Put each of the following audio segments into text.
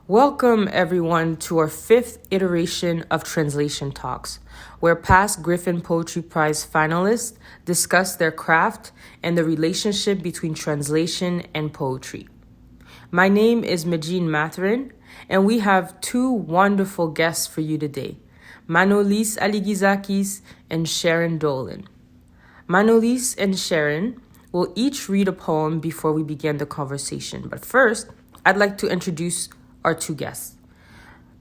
Welcome, everyone, to our fifth iteration of Translation Talks, where past Griffin Poetry Prize finalists discuss their craft and the relationship between translation and poetry. My name is Majin Matherin, and we have two wonderful guests for you today, Manolis Aligizakis and Sharon Dolin. Manolis and Sharon will each read a poem before we begin the conversation. But first, I'd like to introduce our two guests.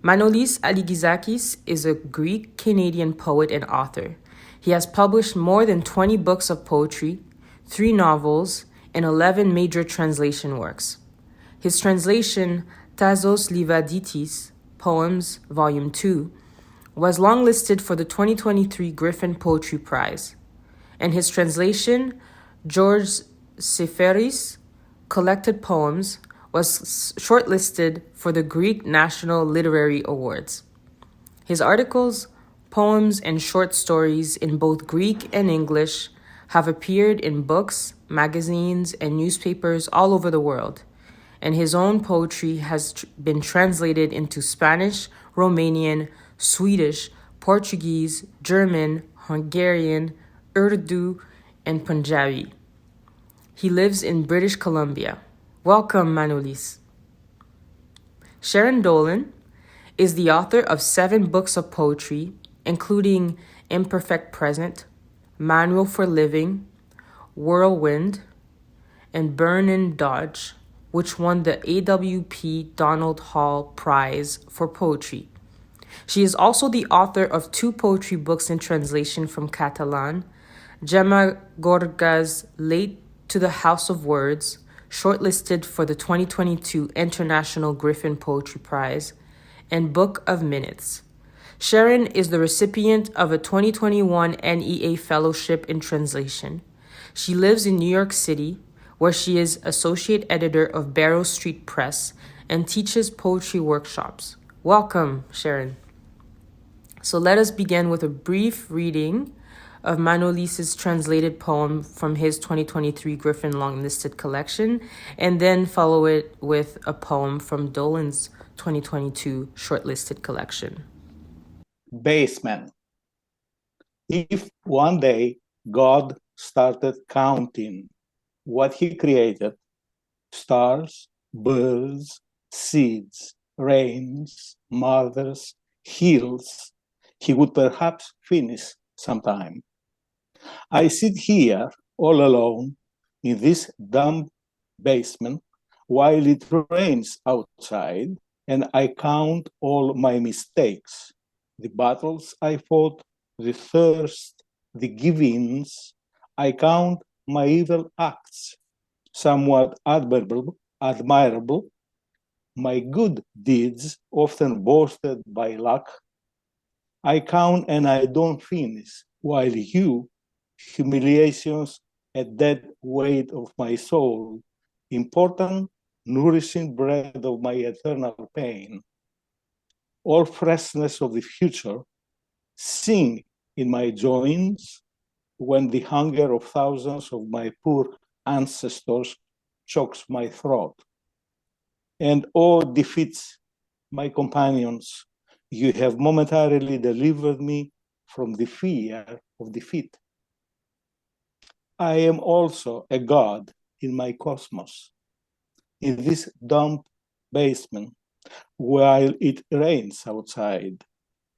Manolis Aligizakis is a Greek-Canadian poet and author. He has published more than 20 books of poetry, 3 novels, and 11 major translation works. His translation, Tasos Livaditis, Poems, Volume 2, was longlisted for the 2023 Griffin Poetry Prize. And his translation, George Seferis, Collected Poems, was shortlisted for the Greek National Literary Awards. His articles, poems, and short stories in both Greek and English have appeared in books, magazines, and newspapers all over the world, and his own poetry has been translated into Spanish, Romanian, Swedish, Portuguese, German, Hungarian, Urdu, and Punjabi. He lives in British Columbia. Welcome, Manolis. Sharon Dolin is the author of 7 books of poetry, including Imperfect Present, Manual for Living, Whirlwind, and Burn and Dodge, which won the AWP Donald Hall Prize for Poetry. She is also the author of 2 poetry books in translation from Catalan, Gemma Gorga's Late to the House of Words, shortlisted for the 2022 International Griffin Poetry Prize, and Book of Minutes. Sharon is the recipient of a 2021 NEA Fellowship in Translation. She lives in New York City, where she is Associate Editor of Barrow Street Press and teaches poetry workshops. Welcome, Sharon. So let us begin with a brief reading of Manolis' translated poem from his 2023 Griffin Longlisted collection, and then follow it with a poem from Dolin's 2022 Shortlisted collection. Basement. If one day God started counting what he created, stars, birds, seeds, rains, mothers, hills, he would perhaps finish sometime. I sit here all alone in this damp basement while it rains outside, and I count all my mistakes, the battles I fought, the thirst, the give-ins. I count my evil acts, somewhat admirable, my good deeds, often boasted by luck. I count and I don't finish, while you, humiliations, a dead weight of my soul, important, nourishing bread of my eternal pain, all freshness of the future, sing in my joints when the hunger of thousands of my poor ancestors chokes my throat. And all defeats, my companions, you have momentarily delivered me from the fear of defeat. I am also a god in my cosmos, in this damp basement, while it rains outside,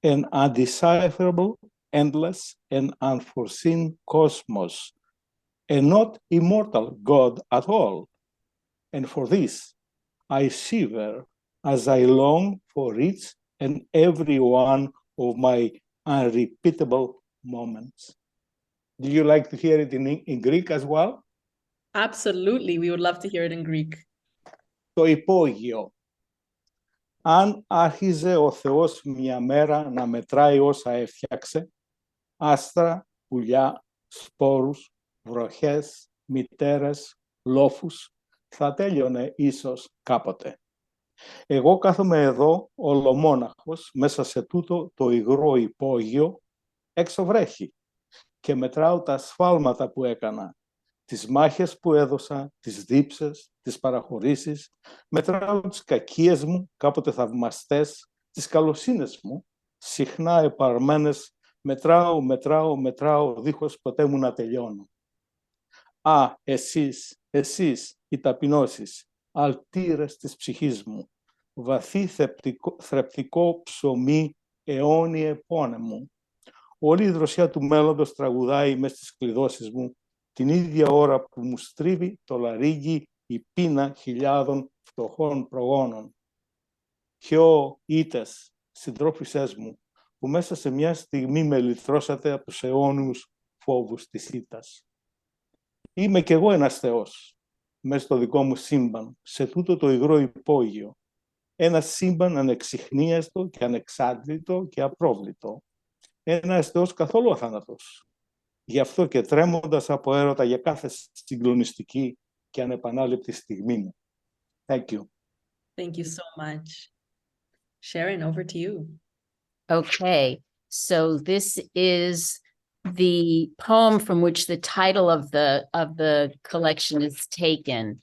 an undecipherable, endless, and unforeseen cosmos, a not immortal god at all. And for this, I shiver as I long for each and every one of my unrepeatable moments. Do you like to hear it in Greek as well? Absolutely, we would love to hear it in Greek. Το υπόγειο. Αν άρχιζε ο Θεός μια μέρα να μετράει όσα έφτιαξε, άστρα, πουλιά, σπόρους, βροχές, μητέρες, λόφους, θα τέλειωνε ίσως κάποτε. Εγώ κάθομαι εδώ ολομόναχος μέσα σε τούτο το υγρό υπόγειο, έξω βρέχει, και μετράω τα σφάλματα που έκανα τις μάχες που έδωσα, τις δίψες, τις παραχωρήσεις, μετράω τις κακίες μου, κάποτε θαυμαστές, τις καλοσύνες μου, συχνά επαρμένες, μετράω, δίχως ποτέ μου να τελειώνω. Α, εσείς, οι ταπεινώσεις, αλτήρες της ψυχής μου, βαθύ θρεπτικό ψωμί, αιώνιε πόνεμου. Όλη η δροσιά του μέλλοντος τραγουδάει μες στις κλειδώσεις μου, την ίδια ώρα που μου στρίβει το λαρύγγι η πείνα χιλιάδων φτωχών προγόνων. Χιό, ήτες, συντρόφισσές μου, που μέσα σε μια στιγμή με λυτρώσατε από τους αιώνιους φόβους της ήττας. Είμαι κι εγώ ένας θεός, μέσα στο δικό μου σύμπαν, σε τούτο το υγρό υπόγειο. Ένα σύμπαν ανεξιχνίαστο και ανεξάντλητο και απρόβλητο. Ένας θεός καθόλου αθάνατος. Γι' αυτό και τρέμοντας από έρωτα για κάθε συγκλονιστική και ανεπανάληπτη στιγμή μου. Thank you. Thank you so much. Sharon, over to you. Okay, so this is the poem from which the title of the collection is taken.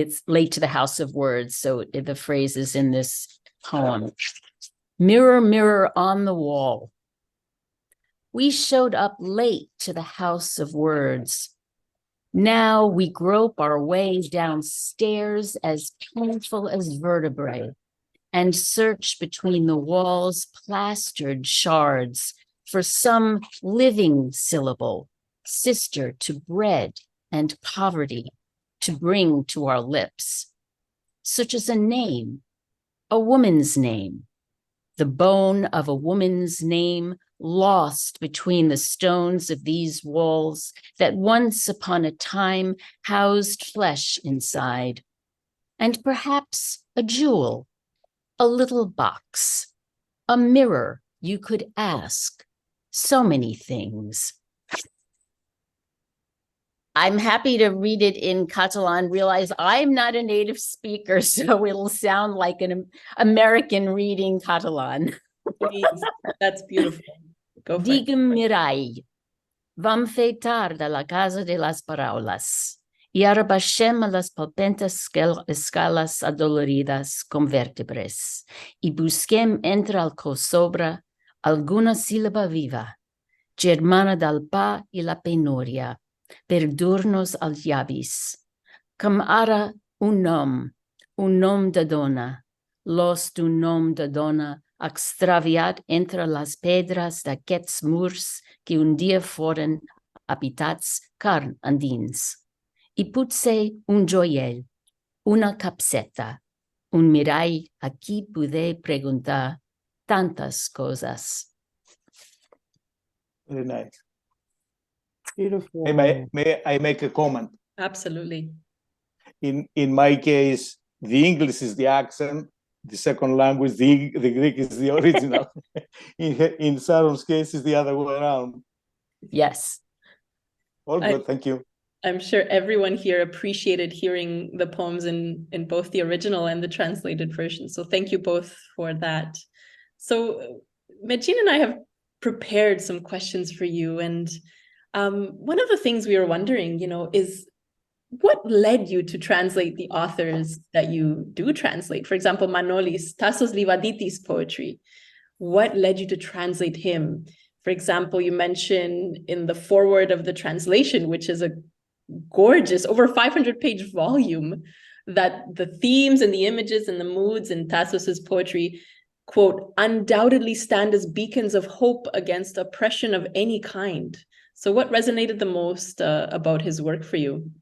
It's Late to the House of Words, so the phrase is in this poem. Mirror, mirror on the wall. We showed up late to the House of Words. Now we grope our way downstairs as painful as vertebrae and search between the wall's plastered shards for some living syllable, sister to bread and poverty, to bring to our lips, such as a name, a woman's name, the bone of a woman's name lost between the stones of these walls that once upon a time housed flesh inside, and perhaps a jewel, a little box, a mirror you could ask so many things. I'm happy to read it in Catalan, realize I'm not a native speaker, so it'll sound like an American reading Catalan. Please, that's beautiful. Go for it. Digue'm mirai, vam fer tard a la casa de las paraules, i ara baixem a les palpentes escales adolorides com vèrtebres, i busquem entre el sobre alguna síl·laba viva, germana del pa i la penúria, per dur-nos als llavis, com ara un nom de dona, l'os d'un nom de dona extraviat entre les pedres d'aquests murs que un dia foren habitats carn endins. I potser un joiell, una capseta, un mirall a qui poder preguntar tantes coses. Very nice. Beautiful. May I make a comment? Absolutely. In my case, the English is the accent, the second language, the Greek is the original. In Sharon's case, it's the other way around. Yes. All good, thank you. I'm sure everyone here appreciated hearing the poems in both the original and the translated version. So thank you both for that. So Medjin and I have prepared some questions for you. And one of the things we were wondering, is what led you to translate the authors that you do translate? For example, Manolis, Tasos Livaditis poetry. What led you to translate him? For example, you mentioned in the foreword of the translation, which is a gorgeous, over 500-page volume, that the themes and the images and the moods in Tasos's poetry, quote, undoubtedly stand as beacons of hope against oppression of any kind. So what resonated the most about his work for you?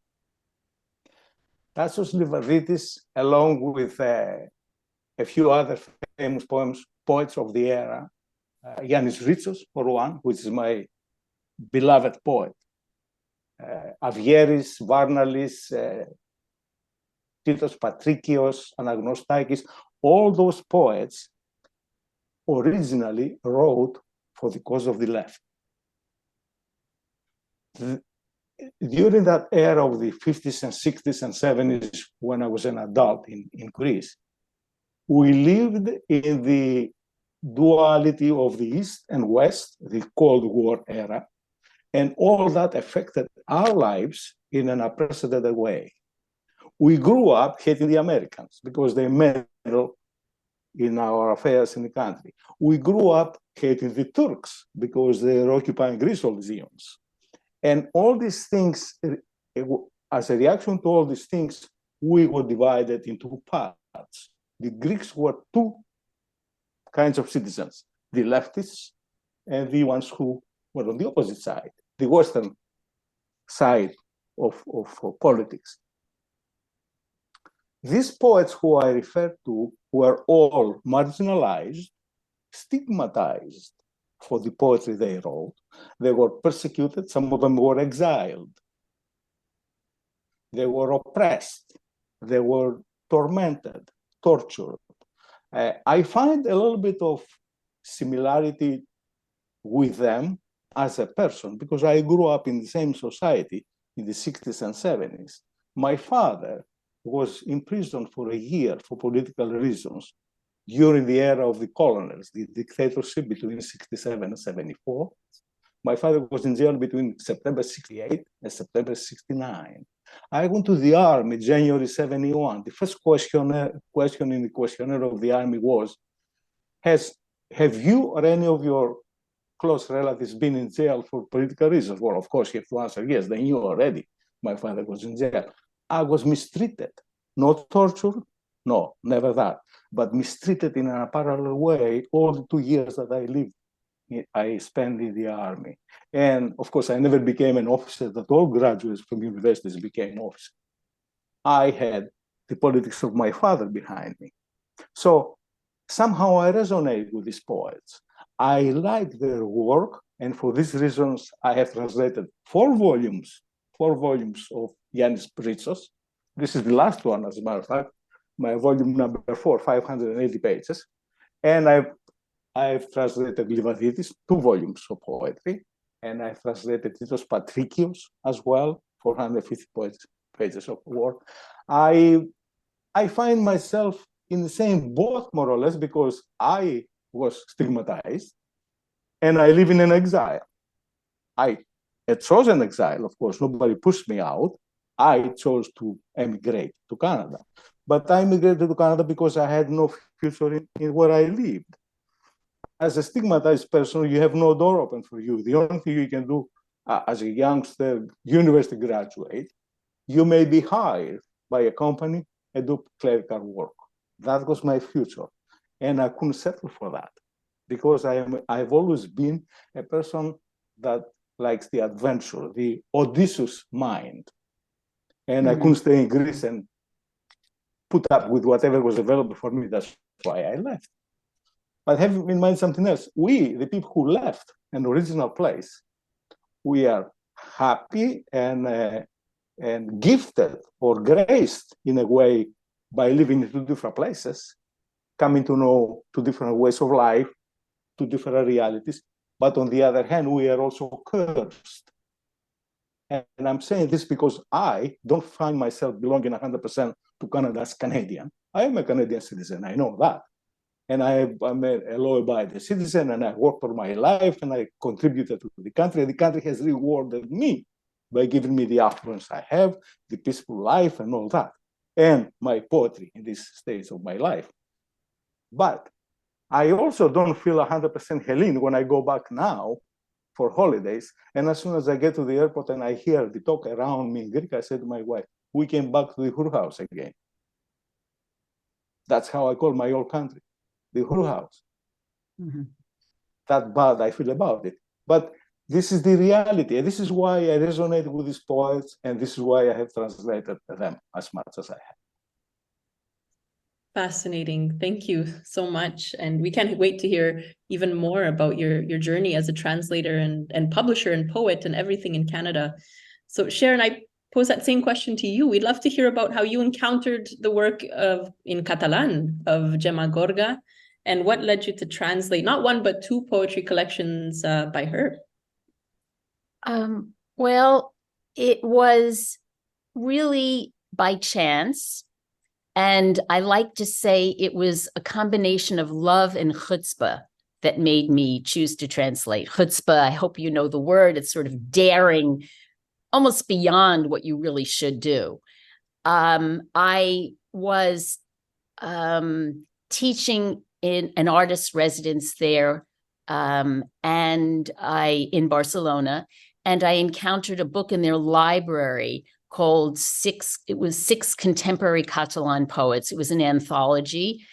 Tasos Livaditis, along with a few other famous poets of the era, Yannis Ritsos, for one, which is my beloved poet, Avgeris, Varnalis, Titos Patrikios, Anagnostakis, all those poets originally wrote for the cause of the left. During that era of the 50s and 60s and 70s, when I was an adult in Greece, we lived in the duality of the East and West, the Cold War era, And all that affected our lives in an unprecedented way. We grew up hating the Americans because they meddle in our affairs in the country. We grew up hating the Turks because they're occupying Greece all these eons. And all these things, as a reaction to all these things, we were divided into parts. The Greeks were two kinds of citizens, the leftists and the ones who were on the opposite side, the Western side of politics. These poets who I refer to were all marginalized, stigmatized for the poetry they wrote. They were persecuted, some of them were exiled. They were oppressed, they were tormented, tortured. I find a little bit of similarity with them as a person because I grew up in the same society in the 60s and 70s. My father was imprisoned for a year for political reasons during the era of the colonels, the dictatorship between 67 and 74. My father was in jail between September 68 and September 69. I went to the army January 71. The first question in the questionnaire of the army was, have you or any of your close relatives been in jail for political reasons? Well, of course, you have to answer yes. They knew already my father was in jail. I was mistreated, not tortured, no, never that, but mistreated in a parallel way all the 2 years that I spent in the army. And of course, I never became an officer that all graduates from universities became officers. I had the politics of my father behind me. So somehow I resonate with these poets. I like their work, and for these reasons, I have translated 4 volumes of Yannis Pritsos. This is the last one, as a matter of fact, my volume number 4, 580 pages. And I've translated Livaditis, 2 volumes of poetry, and I've translated Titos Patrikios as well, 450 pages of work. I find myself in the same boat, more or less, because I was stigmatized and I live in an exile. I chose an exile, of course, nobody pushed me out. I chose to emigrate to Canada. But I immigrated to Canada because I had no future in where I lived. As a stigmatized person, you have no door open for you. The only thing you can do as a youngster, university graduate, you may be hired by a company and do clerical work. That was my future. And I couldn't settle for that because I've always been a person that likes the adventure, the Odysseus mind. And I couldn't stay in Greece and put up with whatever was available for me. That's why I left. But have in mind something else. We, the people who left an original place, we are happy and gifted or graced in a way by living in 2 different places, coming to know 2 different ways of life, 2 different realities. But on the other hand, we are also cursed. And I'm saying this because I don't find myself belonging 100% to Canada as Canadian. I am a Canadian citizen, I know that. And I'm a law-abiding citizen, and I worked for my life, and I contributed to the country. The country has rewarded me by giving me the affluence I have, the peaceful life, and all that, and my poetry in this stage of my life. But I also don't feel 100% Hellene when I go back now for holidays. And as soon as I get to the airport and I hear the talk around me in Greek, I say to my wife, we came back to the Hur house again. That's how I call my old country, the Hur house. That bad I feel about it. But this is the reality. And this is why I resonate with these poets. And this is why I have translated them as much as I have. Fascinating. Thank you so much. And we can't wait to hear even more about your journey as a translator and publisher and poet and everything in Canada. So Sharon, I pose that same question to you. We'd love to hear about how you encountered the work in Catalan of Gemma Gorga and what led you to translate not 1, but 2 poetry collections by her. Well, it was really by chance. And I like to say it was a combination of love and chutzpah that made me choose to translate. Chutzpah, I hope you know the word. It's sort of daring, almost beyond what you really should do. I was teaching in an artist residence there, in Barcelona, and I encountered a book in their library called Six Contemporary Catalan Poets. It was an anthology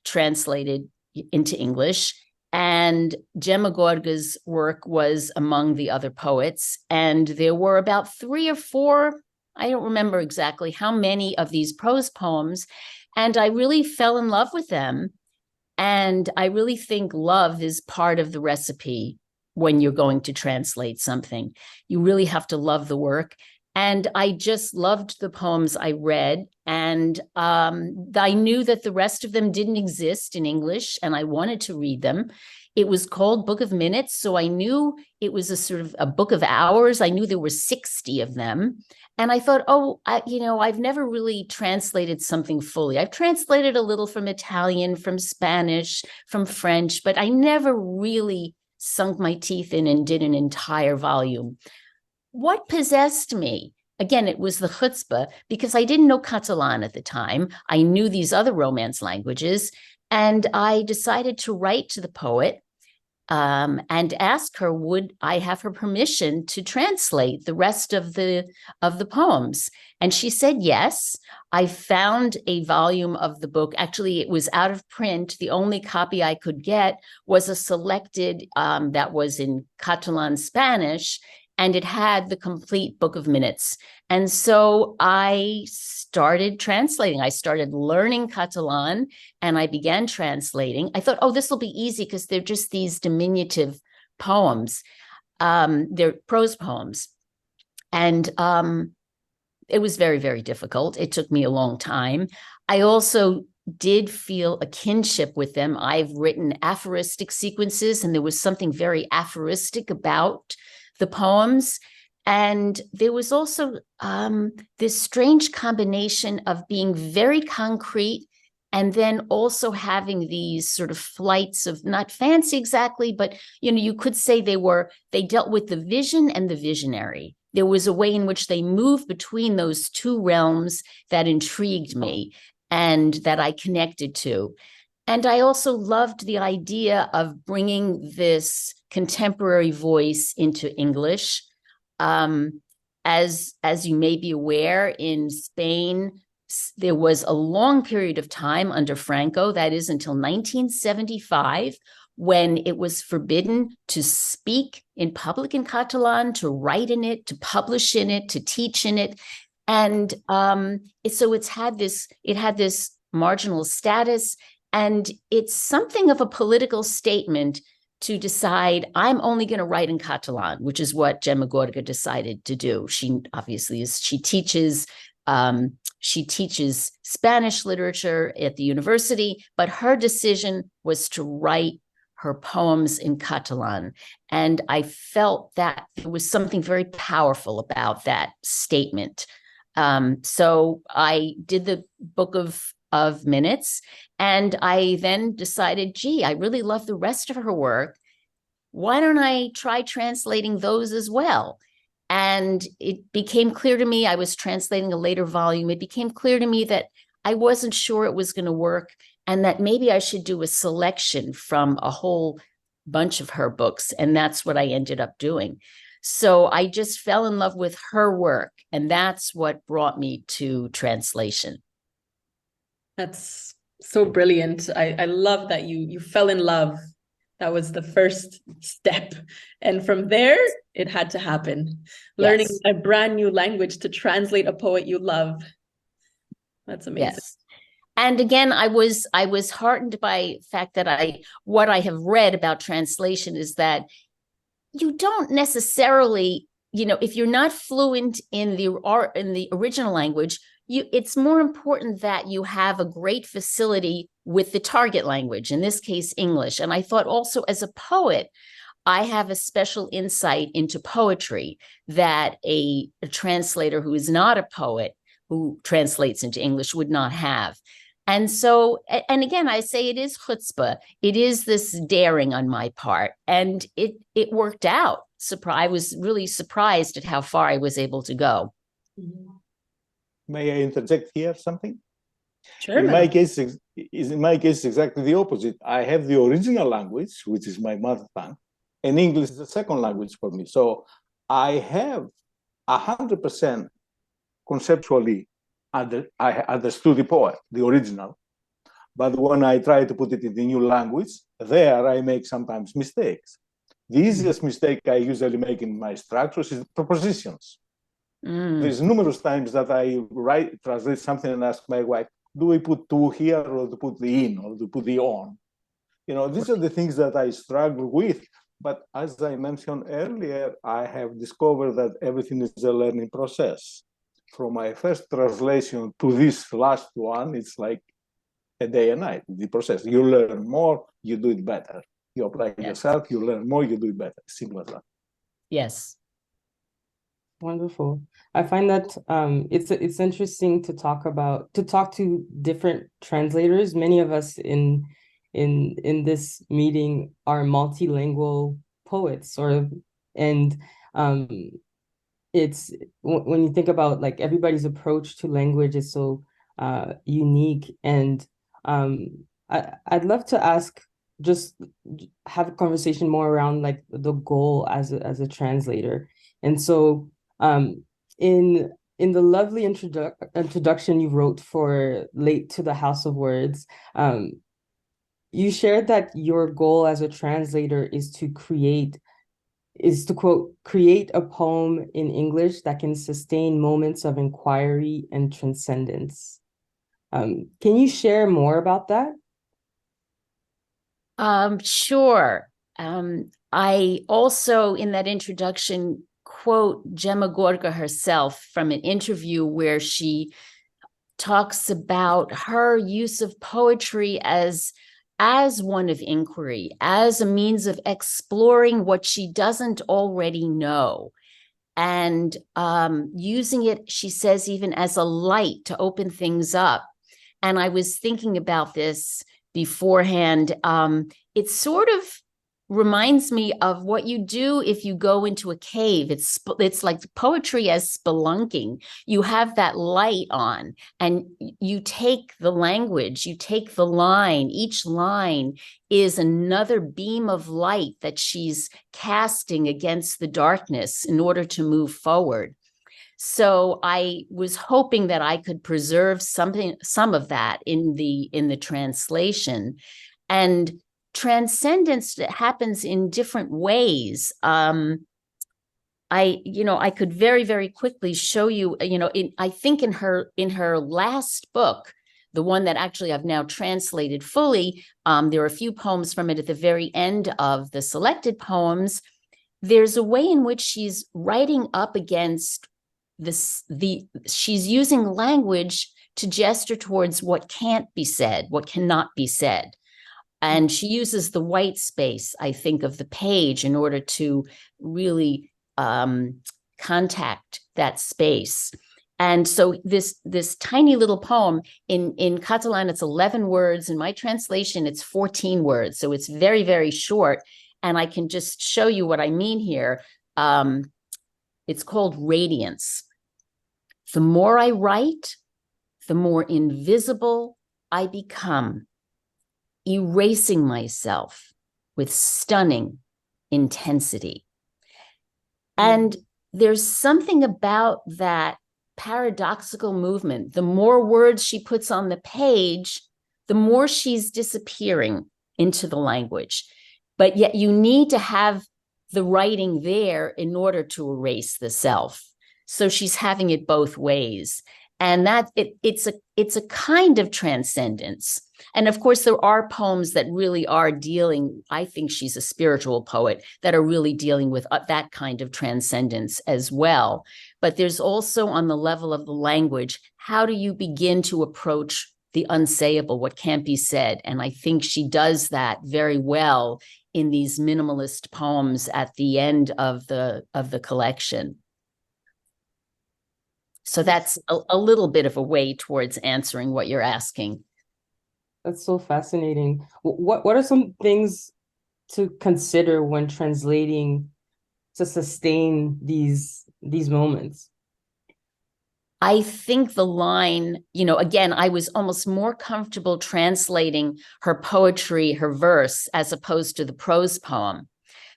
translated into English. And Gemma Gorga's work was among the other poets. And there were about 3 or 4, I don't remember exactly how many of these prose poems. And I really fell in love with them. And I really think love is part of the recipe when you're going to translate something. You really have to love the work. And I just loved the poems I read. And I knew that the rest of them didn't exist in English, and I wanted to read them. It was called Book of Minutes, so I knew it was a sort of a book of hours. I knew there were 60 of them. And I thought, I've never really translated something fully. I've translated a little from Italian, from Spanish, from French, but I never really sunk my teeth in and did an entire volume. What possessed me? Again, it was the chutzpah, because I didn't know Catalan at the time. I knew these other Romance languages, and I decided to write to the poet and ask her, would I have her permission to translate the rest of the poems? And she said yes. I found a volume of the book. Actually, it was out of print. The only copy I could get was a selected that was in Catalan Spanish, and it had the complete Book of Minutes. And so I started translating. I started learning Catalan, and I began translating. I thought, this will be easy because they're just these diminutive poems. They're prose poems. And it was very, very difficult. It took me a long time. I also did feel a kinship with them. I've written aphoristic sequences, and there was something very aphoristic about the poems. And there was also this strange combination of being very concrete and then also having these sort of flights of, not fancy exactly, but you could say they dealt with the vision and the visionary. There was a way in which they moved between those two realms that intrigued me and that I connected to. And I also loved the idea of bringing this contemporary voice into English. As you may be aware, in Spain, there was a long period of time under Franco, that is until 1975, when it was forbidden to speak in public in Catalan, to write in it, to publish in it, to teach in it. And so it had this marginal status. And it's something of a political statement to decide, I'm only going to write in Catalan, which is what Gemma Gorga decided to do. She obviously she teaches Spanish literature at the university, but her decision was to write her poems in Catalan. And I felt that there was something very powerful about that statement. So I did the Book of Minutes, and I then decided, I really love the rest of her work. Why don't I try translating those as well? And it became clear to me, I was translating a later volume, it became clear to me that I wasn't sure it was going to work, and that maybe I should do a selection from a whole bunch of her books. And that's what I ended up doing. So I just fell in love with her work, and that's what brought me to translation. That's so brilliant. I love that you fell in love. That was the first step. And from there, it had to happen. Learning a brand new language to translate a poet you love. That's amazing. Yes. And again, I was heartened by the fact that what I have read about translation is that you don't necessarily, if you're not fluent in the original language, it's more important that you have a great facility with the target language, in this case, English. And I thought also, as a poet, I have a special insight into poetry that a translator who is not a poet, who translates into English, would not have. And so, and again, I say it is chutzpah. It is this daring on my part. And it worked out. I was really surprised at how far I was able to go. May I interject here something? Sure. In my case, exactly the opposite. I have the original language, which is my mother tongue, and English is the second language for me. So I have 100% conceptually I understood the poem, the original. But when I try to put it in the new language, there I make sometimes mistakes. The easiest mistake I usually make in my structures is prepositions. There's numerous times that I translate something and ask my wife, do we put to here or to put the in or to put the on? You know, these are the things that I struggle with. But as I mentioned earlier, I have discovered that everything is a learning process. From my first translation to this last one, it's like a day and night, the process. You learn more, you do it better. You apply yourself, you learn more, you do it better. Simple as that. Yes. Wonderful. I find that it's interesting to talk to different translators. Many of us in this meeting are multilingual poets, and it's when you think about like everybody's approach to language is so unique, and I'd love to ask, just have a conversation more around like the goal as a translator. And so in the lovely introduction you wrote for Late to the House of Words, you shared that your goal as a translator is to quote, create a poem in English that can sustain moments of inquiry and transcendence. Can you share more about that? Sure. I also, in that introduction, quote Gemma Gorga herself from an interview where she talks about her use of poetry as one of inquiry, as a means of exploring what she doesn't already know, and using it, she says, even as a light to open things up. And I was thinking about this beforehand. It sort of reminds me of what you do if you go into a cave. It's like poetry as spelunking. You have that light on and you take the language, you take the line. Each line is another beam of light that she's casting against the darkness in order to move forward. So I was hoping that I could preserve some of that in the translation. And transcendence happens in different ways. I could very, very quickly show you, I think in her last book, the one that actually I've now translated fully, there are a few poems from it at the very end of the selected poems. There's a way in which she's writing up against she's using language to gesture towards what can't be said, what cannot be said. And she uses the white space, I think, of the page in order to really contact that space. And so this tiny little poem, in Catalan, it's 11 words. In my translation, it's 14 words. So it's very, very short. And I can just show you what I mean here. It's called Radiance. The more I write, the more invisible I become, erasing myself with stunning intensity. And there's something about that paradoxical movement. The more words she puts on the page, the more she's disappearing into the language. But yet you need to have the writing there in order to erase the self. So she's having it both ways. And that it's a kind of transcendence. And of course, there are poems that really are dealing, I think she's a spiritual poet, that are really dealing with that kind of transcendence as well. But there's also, on the level of the language, how do you begin to approach the unsayable, what can't be said? And I think she does that very well in these minimalist poems at the end of the collection. So that's a little bit of a way towards answering what you're asking. That's so fascinating. What are some things to consider when translating to sustain these moments? I think the line, again, I was almost more comfortable translating her poetry, her verse, as opposed to the prose poem,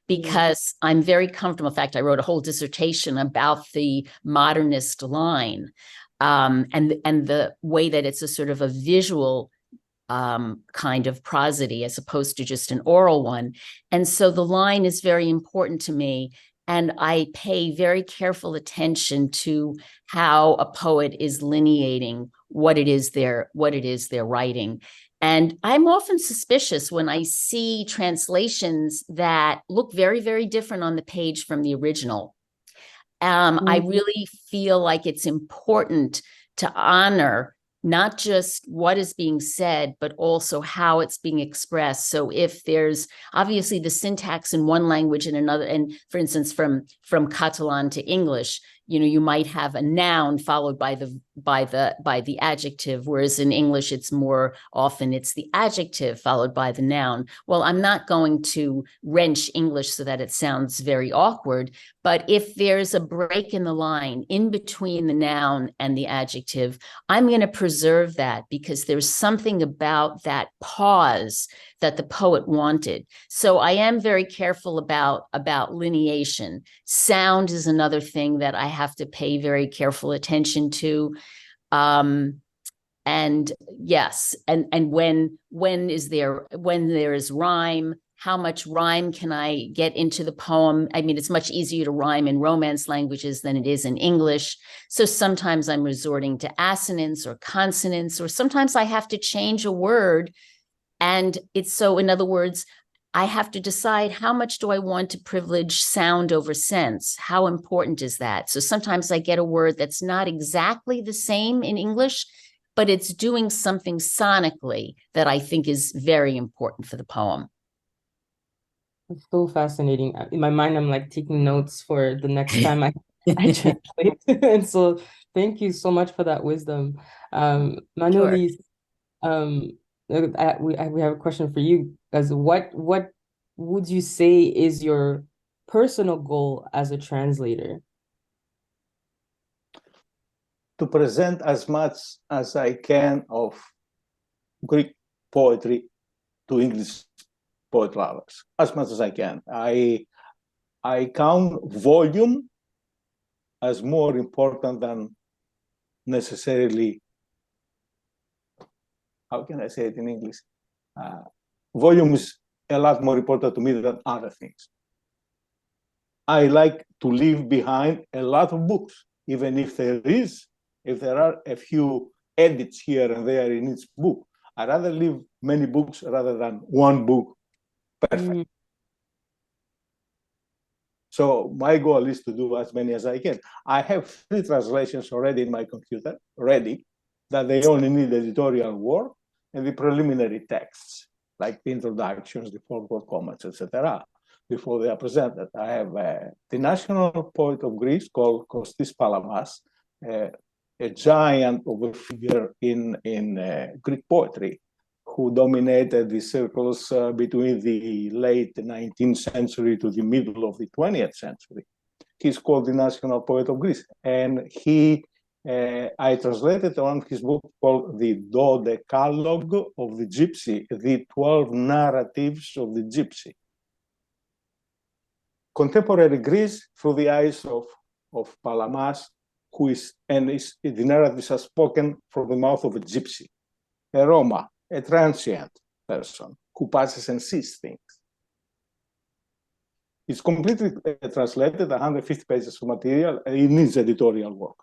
because I'm very comfortable. In fact, I wrote a whole dissertation about the modernist line, and the way that it's a sort of a visual kind of prosody as opposed to just an oral one. And so the line is very important to me. And I pay very careful attention to how a poet is lineating what it is they're writing. And I'm often suspicious when I see translations that look very, very different on the page from the original. I really feel like it's important to honor not just what is being said, but also how it's being expressed. So if there's obviously the syntax in one language and another, and for instance, from Catalan to English, you might have a noun followed by the adjective, whereas in English, it's more often it's the adjective followed by the noun. Well, I'm not going to wrench English so that it sounds very awkward, but if there's a break in the line in between the noun and the adjective, I'm going to preserve that because there's something about that pause that the poet wanted. So I am very careful about lineation. Sound is another thing that I have to pay very careful attention to. And yes, and when there is rhyme, how much rhyme can I get into the poem? I mean, it's much easier to rhyme in Romance languages than it is in English. So sometimes I'm resorting to assonance or consonants, or sometimes I have to change a word. And it's so, in other words, I have to decide how much do I want to privilege sound over sense? How important is that? So sometimes I get a word that's not exactly the same in English, but it's doing something sonically that I think is very important for the poem. It's so fascinating. In my mind, I'm like taking notes for the next time I translate. And so thank you so much for that wisdom. Manolis, we have a question for you. As what would you say is your personal goal as a translator? To present as much as I can of Greek poetry to English poet lovers, as much as I can. I count volume as more important than necessarily, how can I say it in English? Volume is a lot more important to me than other things. I like to leave behind a lot of books, even if there are a few edits here and there in each book. I'd rather leave many books rather than one book perfect. So my goal is to do as many as I can. I have 3 translations already in my computer, ready, that they only need editorial work and the preliminary texts, like the introductions, the forward comments, etc., before they are presented. I have the national poet of Greece called Kostis Palamas, a giant of a figure in Greek poetry, who dominated the circles between the late 19th century to the middle of the 20th century. He's called the national poet of Greece. And I translated one of his books called The Dodecalogue of the Gypsy, the 12 narratives of the Gypsy. Contemporary Greece through the eyes of Palamas, the narratives are spoken from the mouth of a gypsy, a Roma, a transient person who passes and sees things. It's completely translated, 150 pages of material, and it needs editorial work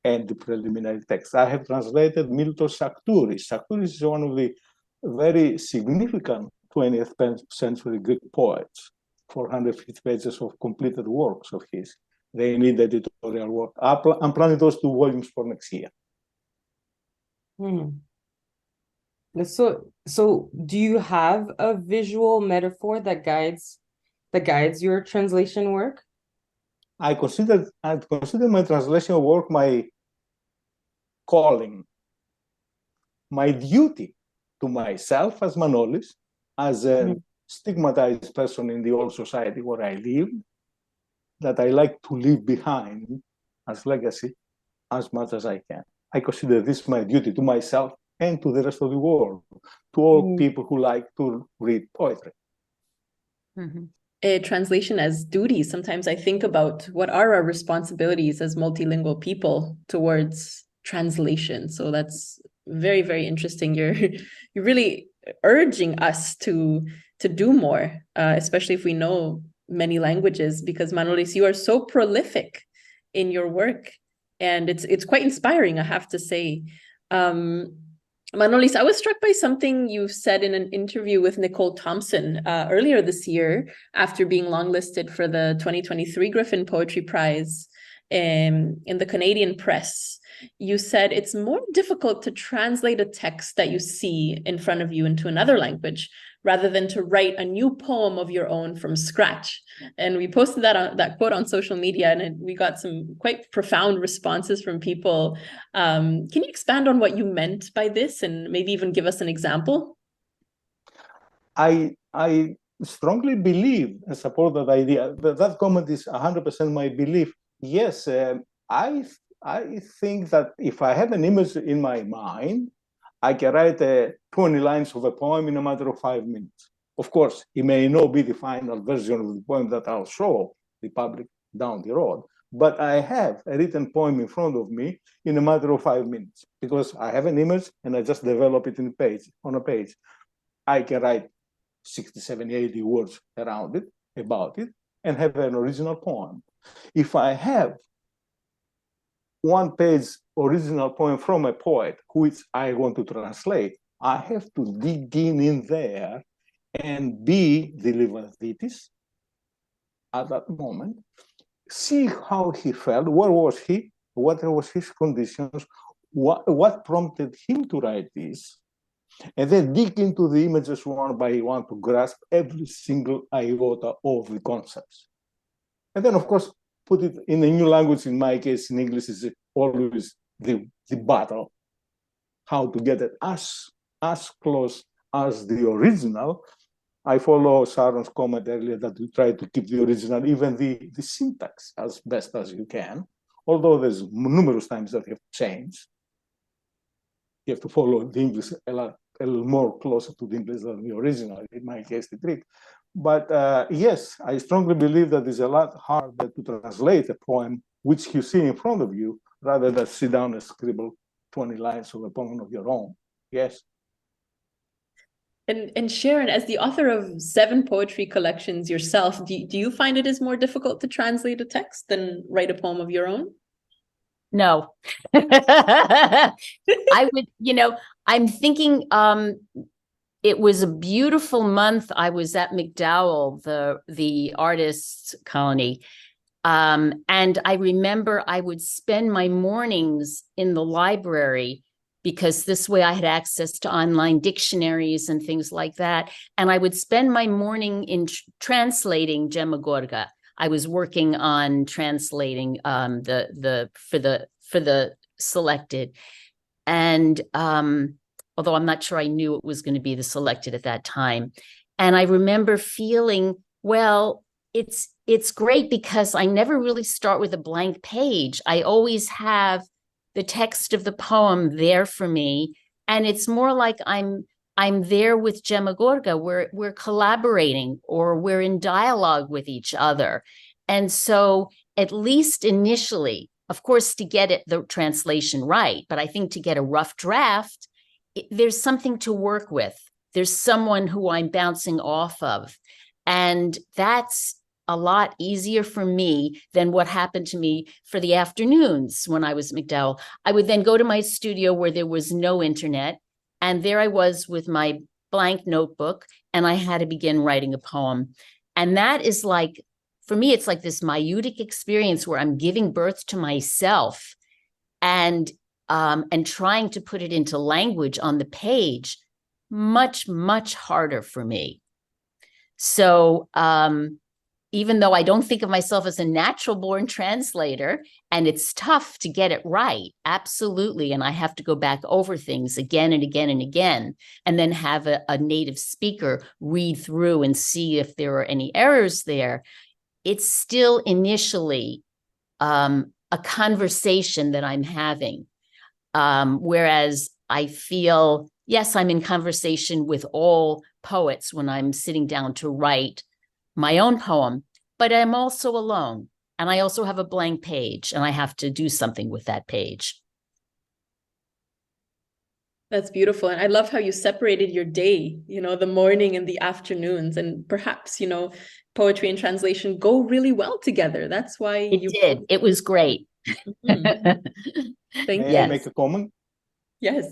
and the preliminary text. I have translated Miltos Saktouris. Saktouris is one of the very significant 20th century Greek poets, 450 pages of completed works of his. They need editorial work. I'm planning those 2 volumes for next year. So do you have a visual metaphor that guides your translation work? I consider my translation work my calling, my duty to myself as Manolis, as a stigmatized person in the old society where I live, that I like to leave behind as legacy as much as I can. I consider this my duty to myself and to the rest of the world, to all people who like to read poetry. A translation as duty. Sometimes I think about what are our responsibilities as multilingual people towards translation. So that's very, very interesting. You're really urging us to do more, especially if we know many languages, because Manolis, you are so prolific in your work, and it's quite inspiring, I have to say. Manolis, I was struck by something you said in an interview with Nicole Thompson earlier this year, after being longlisted for the 2023 Griffin Poetry Prize in the Canadian press. You said it's more difficult to translate a text that you see in front of you into another language rather than to write a new poem of your own from scratch. And we posted that quote on social media, and we got some quite profound responses from people. Can you expand on what you meant by this and maybe even give us an example? I strongly believe and support that idea. That comment is 100% my belief. Yes, I think that if I have an image in my mind, I can write 20 lines of a poem in a matter of 5 minutes. Of course, it may not be the final version of the poem that I'll show the public down the road, but I have a written poem in front of me in a matter of 5 minutes because I have an image and I just develop it on a page. I can write 60, 70, 80 words around it, about it, and have an original poem. If I have one-page original poem from a poet, which I want to translate, I have to dig in there and be the Livaditis at that moment, see how he felt, where was he, what was his conditions, what prompted him to write this, and then dig into the images one by one to grasp every single iota of the concepts. And then, of course, put it in a new language. In my case, in English, is always the battle, how to get it as close as the original. I follow Sharon's comment earlier that you try to keep the original, even the syntax, as best as you can, although there's numerous times that you have to change. You have to follow the English a little more closer to the English than the original, in my case, the trick. But yes, I strongly believe that it's a lot harder to translate a poem which you see in front of you rather than sit down and scribble 20 lines of a poem of your own. Yes. And Sharon, as the author of 7 poetry collections yourself, do you find it is more difficult to translate a text than write a poem of your own? No. I would, I'm thinking it was a beautiful month. I was at MacDowell, the artists colony. And I remember I would spend my mornings in the library because this way I had access to online dictionaries and things like that. And I would spend my morning in translating Gemma Gorga. I was working on translating for the selected. And although I'm not sure I knew it was going to be the selected at that time. And I remember feeling, well, it's great because I never really start with a blank page. I always have the text of the poem there for me. And it's more like I'm there with Gemma Gorga. We're collaborating or we're in dialogue with each other. And so at least initially, of course, to get the translation right, but I think to get a rough draft, there's something to work with. There's someone who I'm bouncing off of. And that's a lot easier for me than what happened to me for the afternoons when I was at MacDowell. I would then go to my studio where there was no internet. And there I was with my blank notebook, and I had to begin writing a poem. And that is like, for me, it's like this maieutic experience where I'm giving birth to myself and trying to put it into language on the page, much, much harder for me. So even though I don't think of myself as a natural born translator, and it's tough to get it right, absolutely. And I have to go back over things again and again and again, and then have a native speaker read through and see if there are any errors there. It's still initially a conversation that I'm having. Whereas I feel, yes, I'm in conversation with all poets when I'm sitting down to write my own poem, but I'm also alone. And I also have a blank page, and I have to do something with that page. That's beautiful. And I love how you separated your day, the morning and the afternoons. And perhaps, poetry and translation go really well together. That's why it did. It was great. Thank May you. I make a comment? Yes.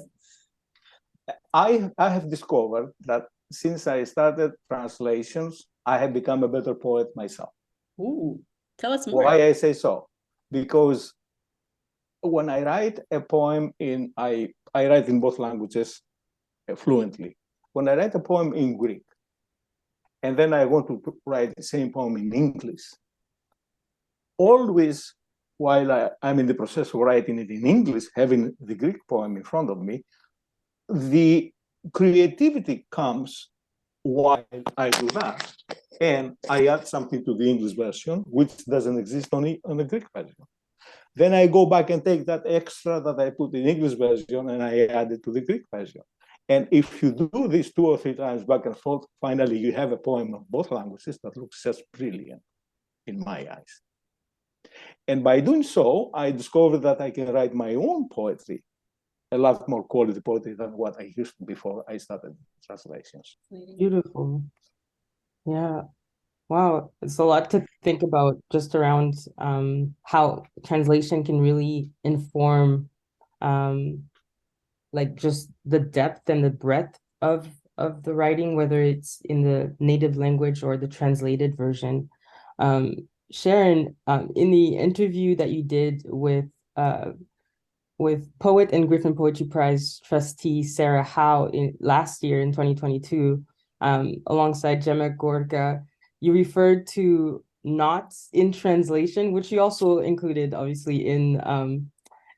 I have discovered that since I started translations, I have become a better poet myself. Ooh, tell us more. Why I say so? Because when I write a poem I write in both languages fluently. When I write a poem in Greek, and then I want to write the same poem in English, always while I'm in the process of writing it in English, having the Greek poem in front of me, the creativity comes while I do that. And I add something to the English version, which doesn't exist only on the Greek version. Then I go back and take that extra that I put in English version and I add it to the Greek version. And if you do this 2 or 3 times back and forth, finally you have a poem of both languages that looks just brilliant in my eyes. And by doing so, I discovered that I can write my own poetry, a lot more quality poetry than what I used to before I started translations. Beautiful. Yeah. Wow. It's a lot to think about just around how translation can really inform like just the depth and the breadth of the writing, whether it's in the native language or the translated version. Sharon, in the interview that you did with poet and Griffin Poetry Prize trustee Sarah Howe last year in 2022, alongside Gemma Gorga, you referred to knots in translation, which you also included, obviously, in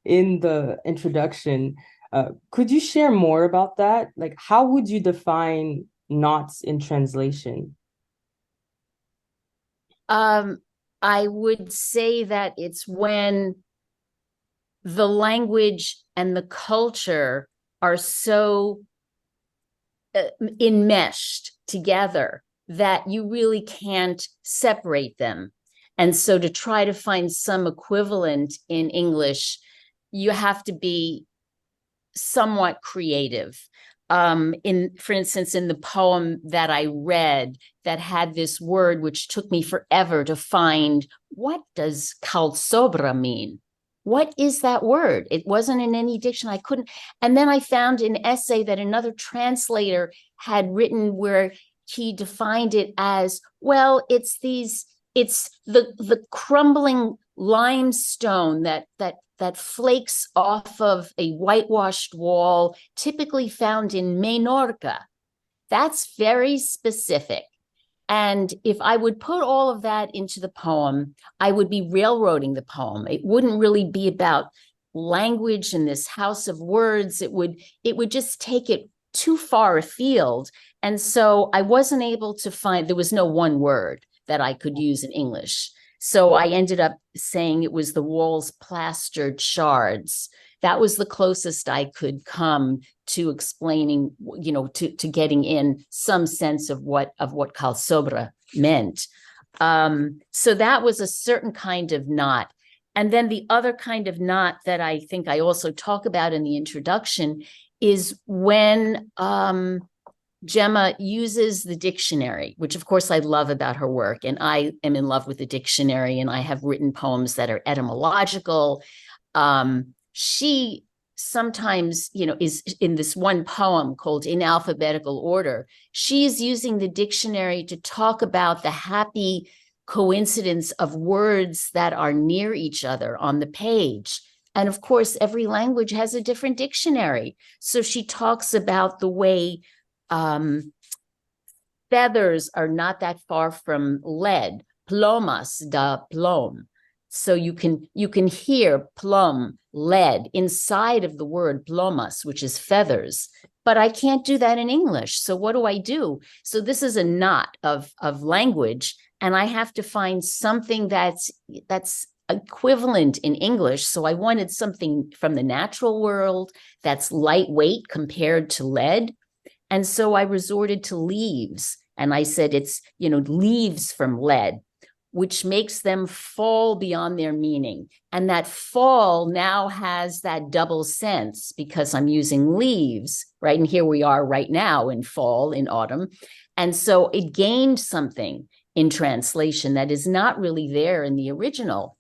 the introduction. Could you share more about that? Like, how would you define knots in translation? I would say that it's when the language and the culture are so enmeshed together that you really can't separate them. And so to try to find some equivalent in English, you have to be somewhat creative. For instance, in the poem that I read that had this word, which took me forever to find, what does calsobra mean? What is that word? It wasn't in any dictionary. I couldn't. And then I found an essay that another translator had written where he defined it as, well, it's the crumbling limestone that flakes off of a whitewashed wall, typically found in Menorca. That's very specific. And if I would put all of that into the poem, I would be railroading the poem. It wouldn't really be about language in this house of words. It would just take it too far afield. And so I wasn't able to find, there was no one word that I could use in English. So I ended up saying it was the wall's plastered shards. That was the closest I could come to explaining, to getting in some sense of what calsobra meant. So that was a certain kind of knot. And then the other kind of knot that I think I also talk about in the introduction is when Gemma uses the dictionary, which of course I love about her work. And I am in love with the dictionary, and I have written poems that are etymological. She sometimes, is in this one poem called In Alphabetical Order. She's using the dictionary to talk about the happy coincidence of words that are near each other on the page. And of course, every language has a different dictionary. So she talks about the way feathers are not that far from lead, plomas da plom. So you can hear plum, lead, inside of the word plomas, which is feathers. But I can't do that in English. So what do I do? So this is a knot of language, and I have to find something that's equivalent in English. So I wanted something from the natural world that's lightweight compared to lead. And so I resorted to leaves. And I said, it's, leaves from lead, which makes them fall beyond their meaning. And that fall now has that double sense because I'm using leaves, right? And here we are right now in fall, in autumn. And so it gained something in translation that is not really there in the original.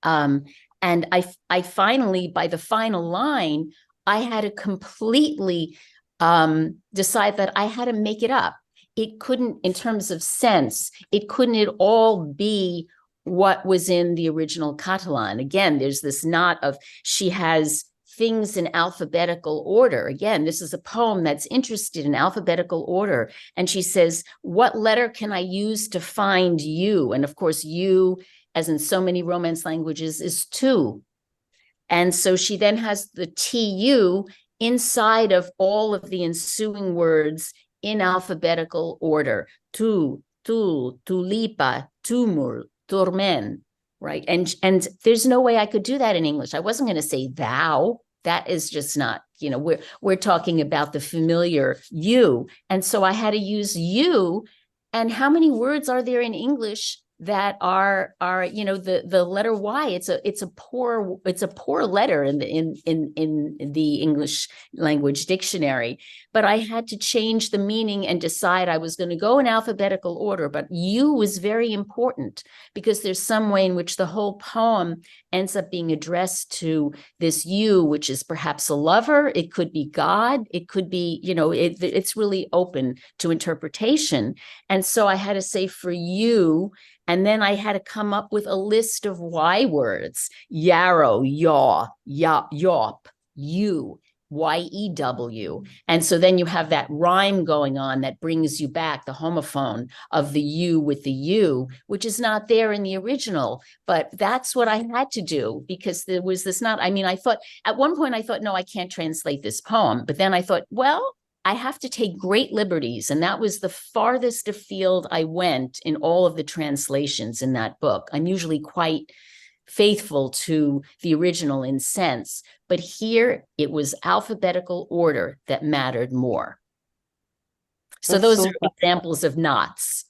And I finally, by the final line, I had to completely decide that I had to make it up. It couldn't, in terms of sense, it couldn't at all be what was in the original Catalan. Again, there's this knot of, she has things in alphabetical order. Again, this is a poem that's interested in alphabetical order. And she says, what letter can I use to find you? And of course, you, as in so many Romance languages, is two. And so she then has the TU inside of all of the ensuing words in alphabetical order. Tu, tulipa, tumul, turmen, right? And there's no way I could do that in English. I wasn't going to say thou. That is just not, we're talking about the familiar you. And so I had to use you. And how many words are there in English that are the letter Y? It's a poor letter in the English language dictionary. But I had to change the meaning and decide I was going to go in alphabetical order. But you was very important because there's some way in which the whole poem ends up being addressed to this you, which is perhaps a lover. It could be God. It could be, it's really open to interpretation. And so I had to say for you. And then I had to come up with a list of Y words: yarrow, yaw, yop, yop, you, Y-E-W. And so then you have that rhyme going on that brings you back, the homophone of the you with the U, which is not there in the original. But that's what I had to do because there was this I thought, at one point I thought, no, I can't translate this poem. But then I thought, well, I have to take great liberties. And that was the farthest afield I went in all of the translations in that book. I'm usually quite faithful to the original in sense, but here it was alphabetical order that mattered more. So those are examples of knots.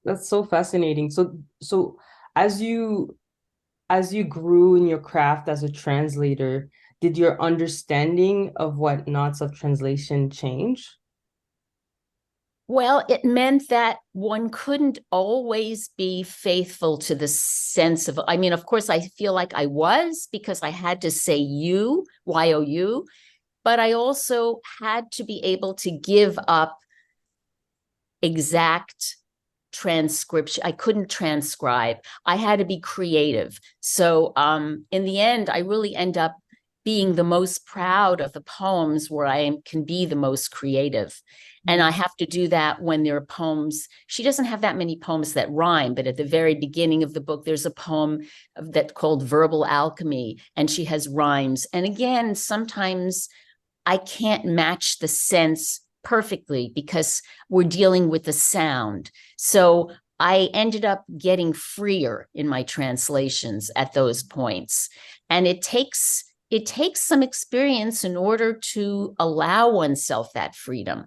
That's so fascinating. So as you grew in your craft as a translator, did your understanding of what knots of translation change? Well, it meant that one couldn't always be faithful to the sense of, of course, I feel like I was because I had to say you, Y-O-U, but I also had to be able to give up exact transcription. I couldn't transcribe. I had to be creative. So in the end, I really end up being the most proud of the poems where I can be the most creative. And I have to do that when there are poems. She doesn't have that many poems that rhyme, but at the very beginning of the book, there's a poem that's called Verbal Alchemy, and she has rhymes. And again, sometimes I can't match the sense perfectly because we're dealing with the sound. So I ended up getting freer in my translations at those points. And it takes some experience in order to allow oneself that freedom.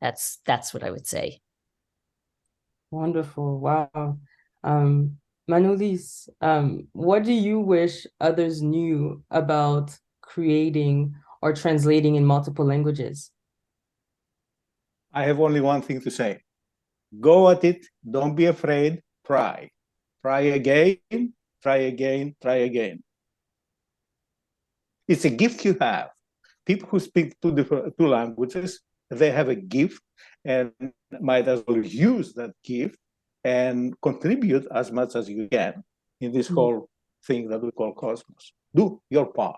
That's what I would say. Wonderful. Wow. Manolis, what do you wish others knew about creating or translating in multiple languages? I have only one thing to say. Go at it. Don't be afraid. Try. Try again. Try again. Try again. It's a gift you have. People who speak two languages, they have a gift and might as well use that gift and contribute as much as you can in this whole thing that we call cosmos. Do your part.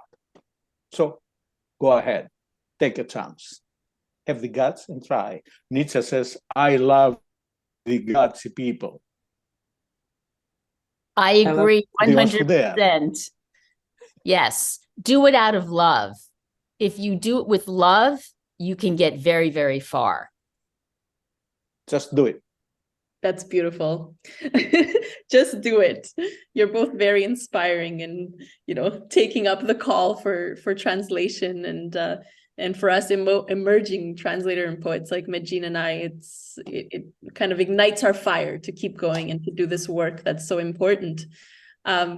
So go ahead, take a chance, have the guts and try. Nietzsche says, I love the gutsy people. I agree the ones who dare. 100%. Yes, do it out of love. If you do it with love, you can get very, very far. Just do it. That's beautiful. Just do it. You're both very inspiring, and taking up the call for translation, and for us emerging translator and poets like Medjin and I, it kind of ignites our fire to keep going and to do this work that's so important.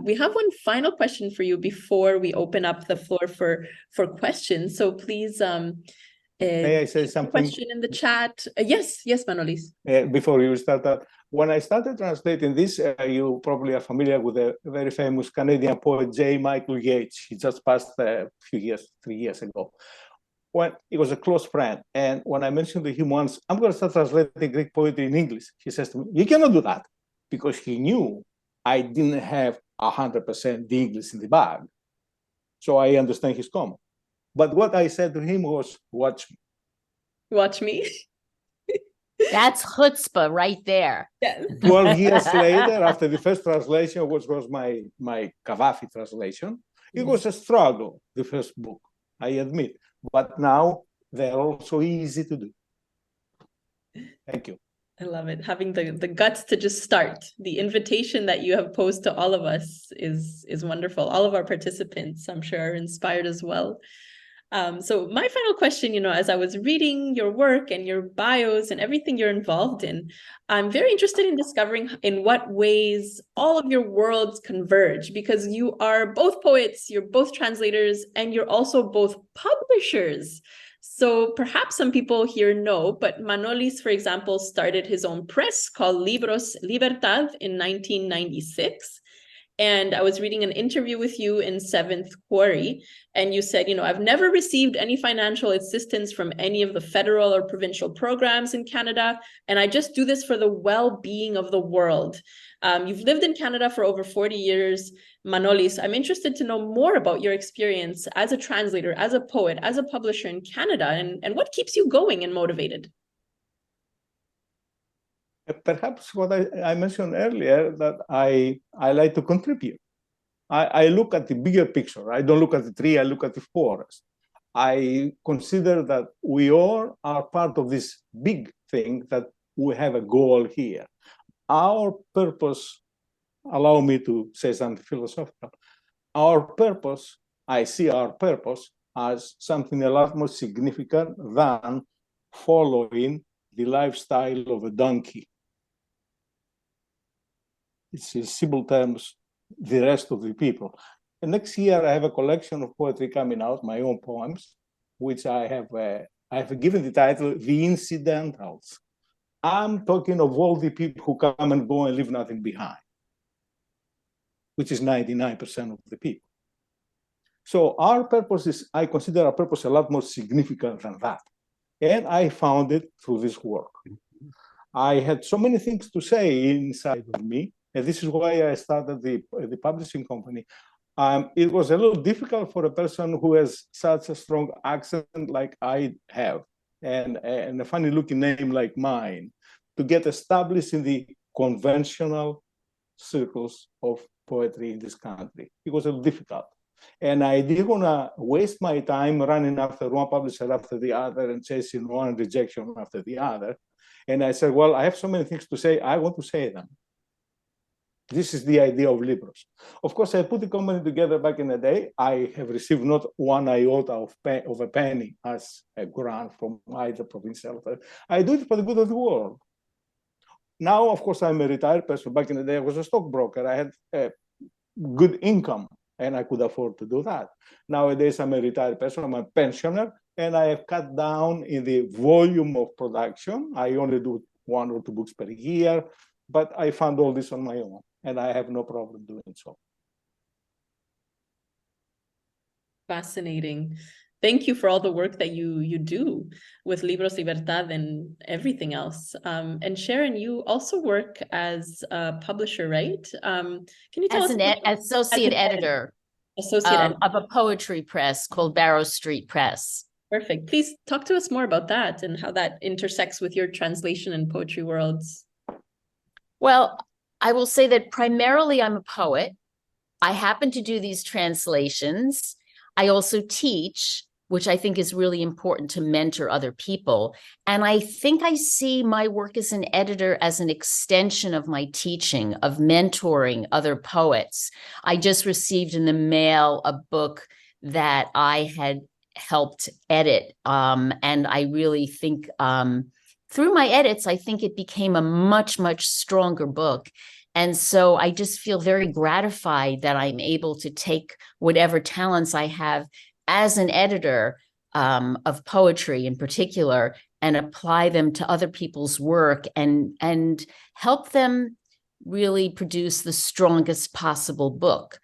We have one final question for you before we open up the floor for questions. So please, may I say something? Question in the chat. Yes, Manolis. Before you start that, when I started translating this, you probably are familiar with a very famous Canadian poet, J. Michael Yeats. He just passed a few years, 3 years ago. When he was a close friend, and when I mentioned to him once, I'm going to start translating Greek poetry in English, he says to me, "You cannot do that," because he knew I didn't have 100% the English in the bag. So I understand his comment. But what I said to him was, watch me. Watch me. That's chutzpah right there. Yeah. 12 years later, after the first translation, which was my Cavafy translation, it was a struggle, the first book, I admit. But now they're also easy to do. Thank you. I love it. Having the guts to just start. The invitation that you have posed to all of us is wonderful. All of our participants, I'm sure, are inspired as well. So my final question, as I was reading your work and your bios and everything you're involved in, I'm very interested in discovering in what ways all of your worlds converge, because you are both poets, you're both translators, and you're also both publishers. So perhaps some people here know, but Manolis, for example, started his own press called Libros Libertad in 1996. And I was reading an interview with you in 7th Quarry, and you said, I've never received any financial assistance from any of the federal or provincial programs in Canada, and I just do this for the well-being of the world. You've lived in Canada for over 40 years. Manolis, I'm interested to know more about your experience as a translator, as a poet, as a publisher in Canada, and what keeps you going and motivated? Perhaps what I mentioned earlier, that I like to contribute. I look at the bigger picture. I don't look at the tree, I look at the forest. I consider that we all are part of this big thing, that we have a goal here. Our purpose, allow me to say something philosophical, our purpose, I see our purpose as something a lot more significant than following the lifestyle of a donkey. It's in simple terms, the rest of the people. And next year, I have a collection of poetry coming out, my own poems, which I have given the title, The Incidentals. I'm talking of all the people who come and go and leave nothing behind, which is 99% of the people. So our purpose is, I consider our purpose a lot more significant than that. And I found it through this work. I had so many things to say inside of me, and this is why I started the publishing company. It was a little difficult for a person who has such a strong accent like I have, and a funny-looking name like mine, to get established in the conventional circles of poetry in this country. It was a little difficult. And I didn't want to waste my time running after one publisher after the other and chasing one rejection after the other. And I said, well, I have so many things to say, I want to say them. This is the idea of Libros. Of course, I put the company together back in the day. I have received not one iota of a penny as a grant from either provincial. I do it for the good of the world. Now, of course, I'm a retired person. Back in the day, I was a stockbroker. I had a good income, and I could afford to do that. Nowadays, I'm a retired person. I'm a pensioner, and I have cut down in the volume of production. I only do 1 or 2 books per year, but I found all this on my own, and I have no problem doing so. Fascinating. Thank you for all the work that you do with Libros Libertad and everything else. And Sharon, you also work as a publisher, right? Can you tell us? Associate editor of a poetry press called Barrow Street Press. Perfect. Please talk to us more about that and how that intersects with your translation and poetry worlds. Well, I will say that primarily I'm a poet. I happen to do these translations. I also teach, which I think is really important to mentor other people. And I think I see my work as an editor as an extension of my teaching, of mentoring other poets. I just received in the mail a book that I had helped edit. And I really think through my edits, I think it became a much, much stronger book. And so I just feel very gratified that I'm able to take whatever talents I have as an editor of poetry in particular and apply them to other people's work and help them really produce the strongest possible book.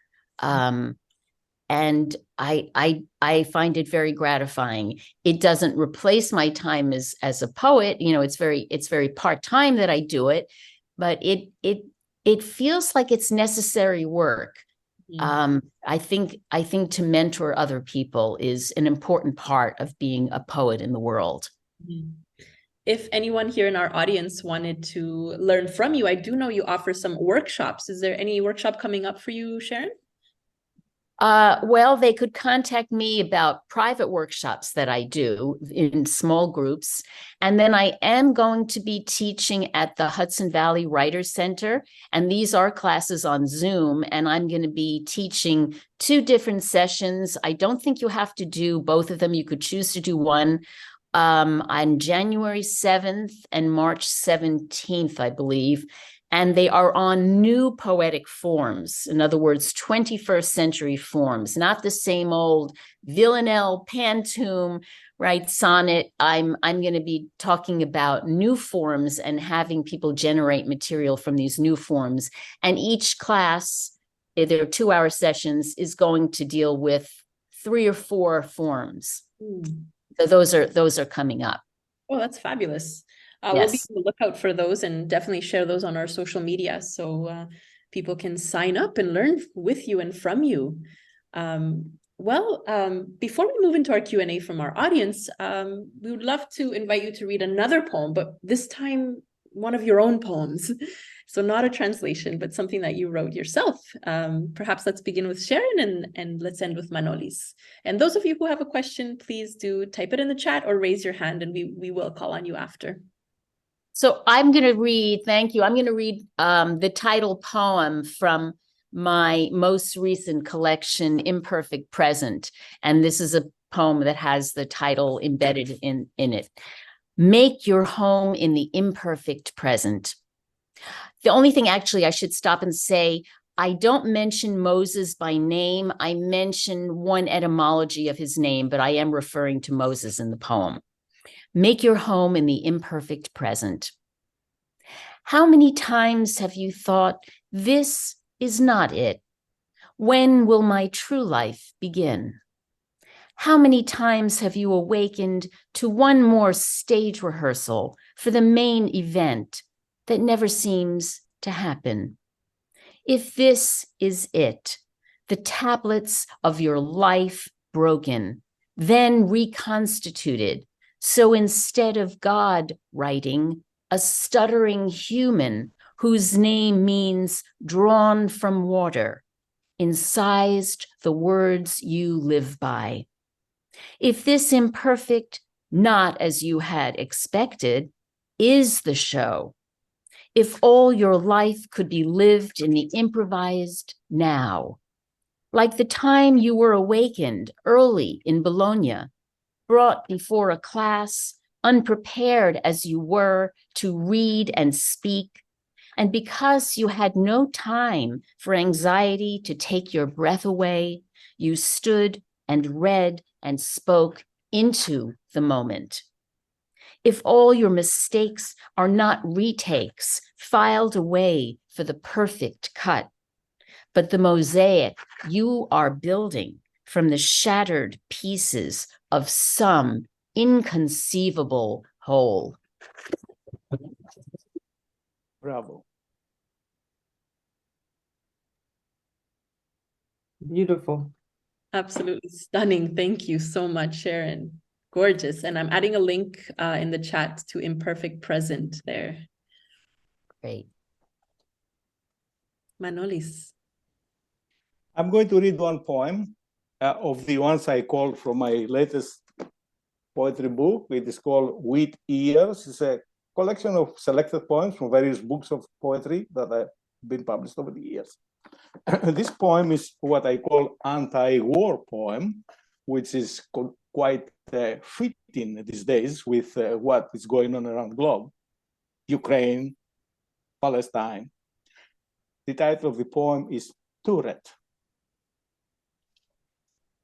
And I find it very gratifying. It doesn't replace my time as a poet. You know, it's very part-time that I do it, but it feels like it's necessary work. I think to mentor other people is an important part of being a poet in the world. If anyone here in our audience wanted to learn from you, I do know you offer some workshops. Is there any workshop coming up for you, Sharon? Well, they could contact me about private workshops that I do in small groups. And then I am going to be teaching at the Hudson Valley Writers Center. And these are classes on Zoom. And I'm going to be teaching 2 different sessions. I don't think you have to do both of them. You could choose to do one on January 7th and March 17th, I believe. And they are on new poetic forms. In other words, 21st century forms, not the same old villanelle, pantoum, right, sonnet. I'm going to be talking about new forms and having people generate material from these new forms. And each class, there are 2-hour sessions, is going to deal with 3 or 4 forms. So those are coming up. Oh, that's fabulous. Yes. We'll be on the lookout for those and definitely share those on our social media so people can sign up and learn with you and from you. Before we move into our Q&A from our audience, we would love to invite you to read another poem, but this time one of your own poems. So not a translation, but something that you wrote yourself. Perhaps let's begin with Sharon and let's end with Manolis. And those of you who have a question, please do type it in the chat or raise your hand and we will call on you after. So I'm going to read, thank you. I'm going to read the title poem from my most recent collection, Imperfect Present. And this is a poem that has the title embedded in it. Make your home in the imperfect present. The only thing actually I should stop and say, I don't mention Moses by name. I mention one etymology of his name, but I am referring to Moses in the poem. Make your home in the imperfect present. How many times have you thought, this is not it? When will my true life begin? How many times have you awakened to one more stage rehearsal for the main event that never seems to happen? If this is it, the tablets of your life broken, then reconstituted, so instead of God writing, a stuttering human whose name means drawn from water, incised the words you live by. If this imperfect, not as you had expected, is the show, if all your life could be lived in the improvised now, like the time you were awakened early in Bologna, brought before a class, unprepared as you were to read and speak, and because you had no time for anxiety to take your breath away, you stood and read and spoke into the moment. If all your mistakes are not retakes, filed away for the perfect cut, but the mosaic you are building from the shattered pieces of some inconceivable whole. Bravo. Beautiful. Absolutely stunning. Thank you so much, Sharon. Gorgeous. And I'm adding a link in the chat to Imperfect Present there. Great. Manolis. I'm going to read one poem of the ones I called from my latest poetry book. It is called Wheat Ears. It's a collection of selected poems from various books of poetry that have been published over the years. This poem is what I call anti-war poem, which is quite fitting these days with what is going on around the globe, Ukraine, Palestine. The title of the poem is Turret.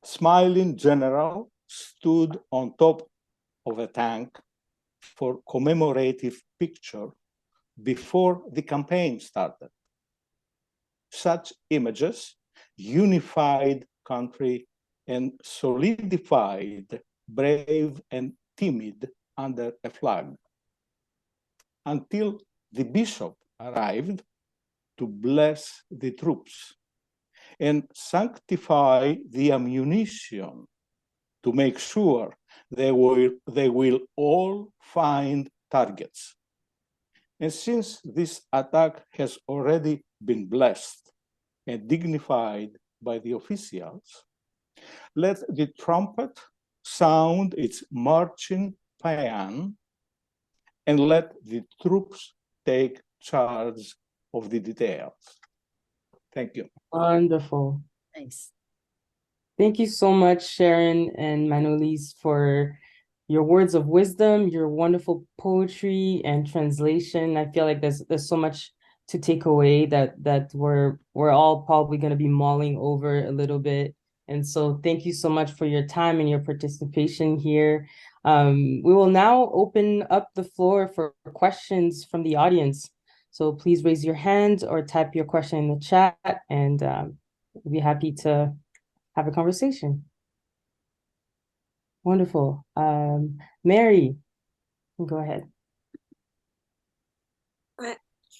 Smiling general stood on top of a tank for commemorative picture before the campaign started. Such images unified country and solidified brave and timid under a flag, until the bishop arrived to bless the troops and sanctify the ammunition to make sure they will all find targets. And since this attack has already been blessed and dignified by the officials, let the trumpet sound its marching paean and let the troops take charge of the details. Thank you. Wonderful. Nice. Thank you so much, Sharon and Manolis, for your words of wisdom, your wonderful poetry and translation. I feel like there's so much to take away that we're all probably going to be mulling over a little bit. And so thank you so much for your time and your participation here. We will now open up the floor for questions from the audience. So please raise your hand or type your question in the chat, and we'll be happy to have a conversation. Wonderful. Mary, go ahead.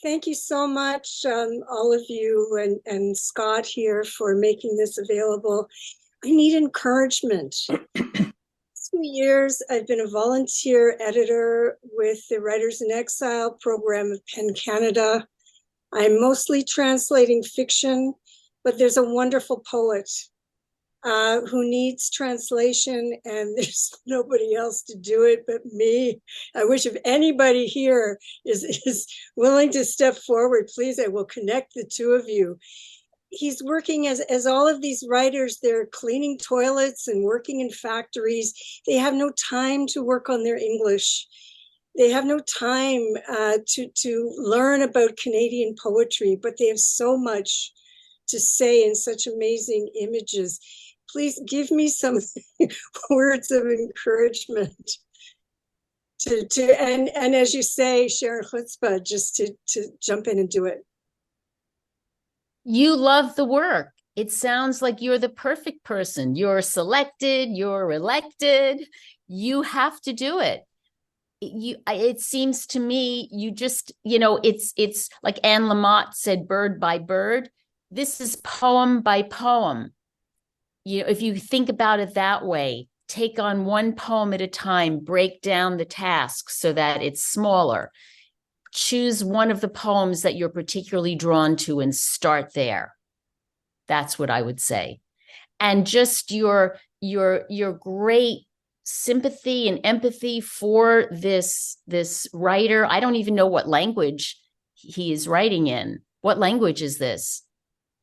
Thank you so much, all of you and Scott here, for making this available. I need encouragement. 2 years, I've been a volunteer editor with the Writers in Exile program of PEN Canada. I'm mostly translating fiction, but there's a wonderful poet who needs translation, and there's nobody else to do it but me. I wish if anybody here is willing to step forward, please, I will connect the two of you. He's working as all of these writers, they're cleaning toilets and working in factories. They have no time to work on their English. They have no time to learn about Canadian poetry, but they have so much to say in such amazing images. Please give me some words of encouragement and as you say, Sharon chutzpah, just to jump in and do it. You love the work. It sounds like you're the perfect person. You're selected, you're elected. You have to do it. It seems to me you just, it's like Anne Lamott said, bird by bird. This is poem by poem. If you think about it that way, take on one poem at a time, break down the task so that it's smaller. Choose one of the poems that you're particularly drawn to and start there. That's what I would say. And just your great sympathy and empathy for this writer. I don't even know what language he is writing in. What language is this?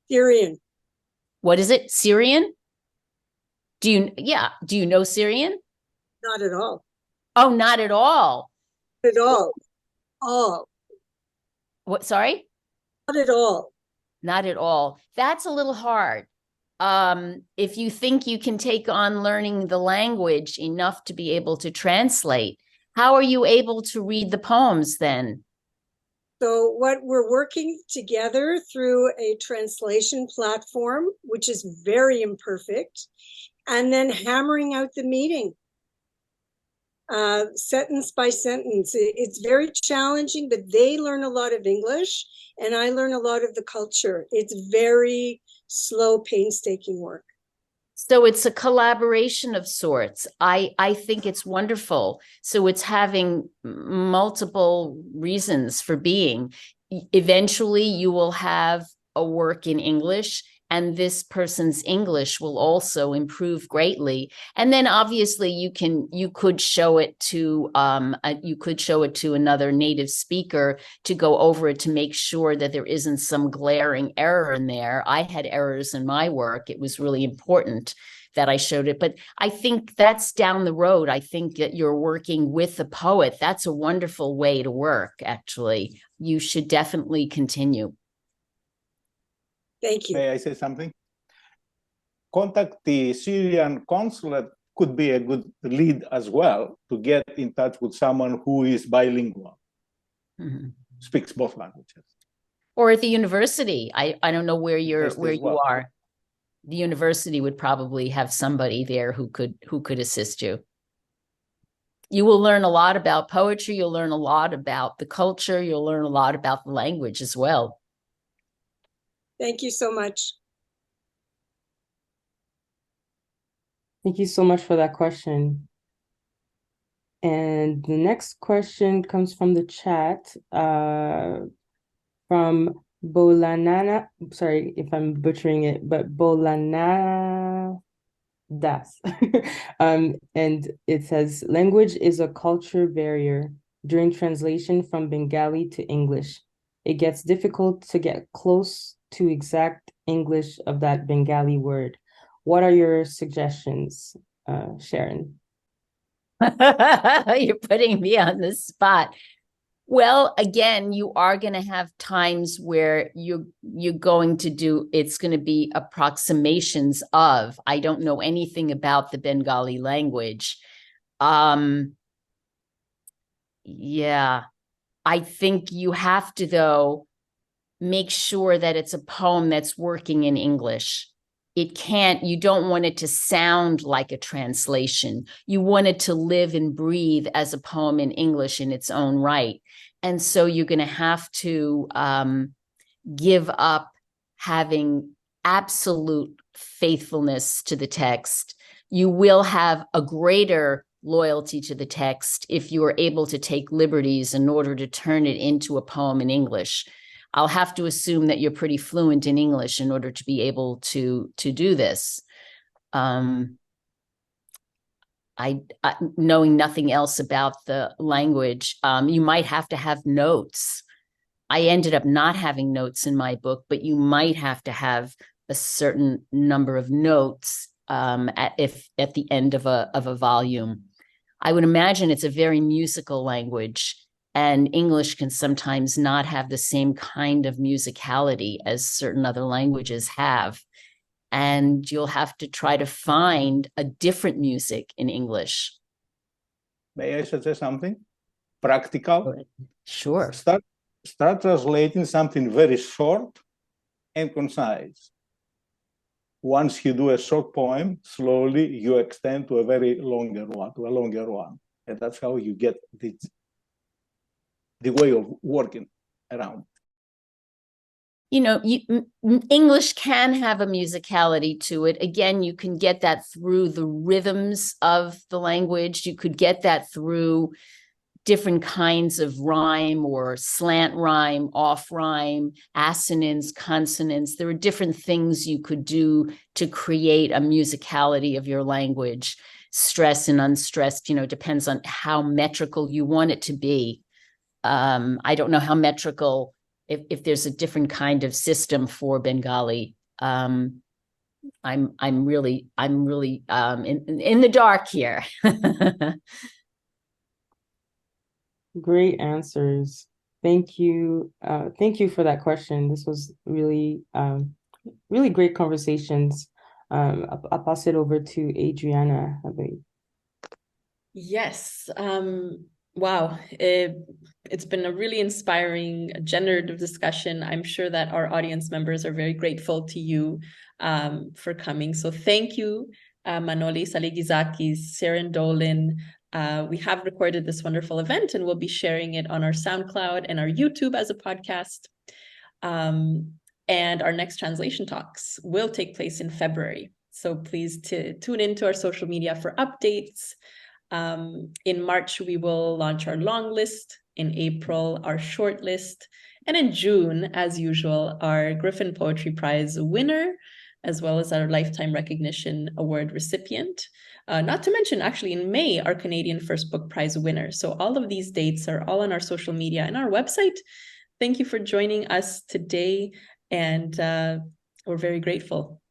Syrian. What is it? Syrian? Do you know Syrian? Not at all. Oh, not at all. Not at all. All. What, sorry? Not at all. Not at all. That's a little hard. If you think you can take on learning the language enough to be able to translate, how are you able to read the poems then? So what we're working together through a translation platform, which is very imperfect, and then hammering out the meaning, sentence by sentence. It's very challenging, but they learn a lot of English and I learn a lot of the culture. It's very slow, painstaking work. So it's a collaboration of sorts. I think it's wonderful. So it's having multiple reasons for being. Eventually you will have a work in English, and this person's English will also improve greatly. And then obviously you could show it to another native speaker to go over it to make sure that there isn't some glaring error in there. I had errors in my work. It was really important that I showed it, but I think that's down the road. I think that you're working with the poet. That's a wonderful way to work, actually. You should definitely continue. Thank you. May I say something? Contact the Syrian consulate could be a good lead as well to get in touch with someone who is bilingual, speaks both languages. Or at the university. I don't know where you are. The university would probably have somebody there who could assist you. You will learn a lot about poetry. You'll learn a lot about the culture. You'll learn a lot about the language as well. Thank you so much. Thank you so much for that question. And the next question comes from the chat, from Bolanana. Sorry if I'm butchering it, but Bolanana Das. And it says, language is a culture barrier during translation from Bengali to English. It gets difficult to get close to exact English of that Bengali word. What are your suggestions, Sharon? You're putting me on the spot. Well, again, you are going to have times where you're going to do, it's going to be approximations of, I don't know anything about the Bengali language. Yeah, I think you have to, though, make sure that it's a poem that's working in English. You don't want it to sound like a translation. You want it to live and breathe as a poem in English in its own right. And so you're going to have to give up having absolute faithfulness to the text. You will have a greater loyalty to the text if you are able to take liberties in order to turn it into a poem in English. I'll have to assume that you're pretty fluent in English in order to be able to do this. Knowing nothing else about the language, you might have to have notes. I ended up not having notes in my book, but you might have to have a certain number of notes at the end of a volume. I would imagine it's a very musical language, and English can sometimes not have the same kind of musicality as certain other languages have. And you'll have to try to find a different music in English. May I suggest something practical? Sure. Start translating something very short and concise. Once you do a short poem, slowly you extend to a longer one. And that's how you get the way of working around. English can have a musicality to it. Again, you can get that through the rhythms of the language. You could get that through different kinds of rhyme or slant rhyme, off rhyme, assonance, consonants. There are different things you could do to create a musicality of your language. Stress and unstressed, depends on how metrical you want it to be. I don't know how metrical, if there's a different kind of system for Bengali. I'm really in the dark here. Great answers. Thank you. Thank you for that question. This was really, really great conversations. I'll pass it over to Adriana, I believe. Yes. Wow. It's been a really inspiring, generative discussion. I'm sure that our audience members are very grateful to you for coming. So thank you, Manolis Aligizakis, Sharon Dolin. We have recorded this wonderful event and we'll be sharing it on our SoundCloud and our YouTube as a podcast. And our next translation talks will take place in February. So please tune into our social media for updates. In March, we will launch our long list. In April, our short list. And in June, as usual, our Griffin Poetry Prize winner, as well as our Lifetime Recognition Award recipient. Not to mention, actually, in May, our Canadian First Book Prize winner. So all of these dates are all on our social media and our website. Thank you for joining us today, and we're very grateful.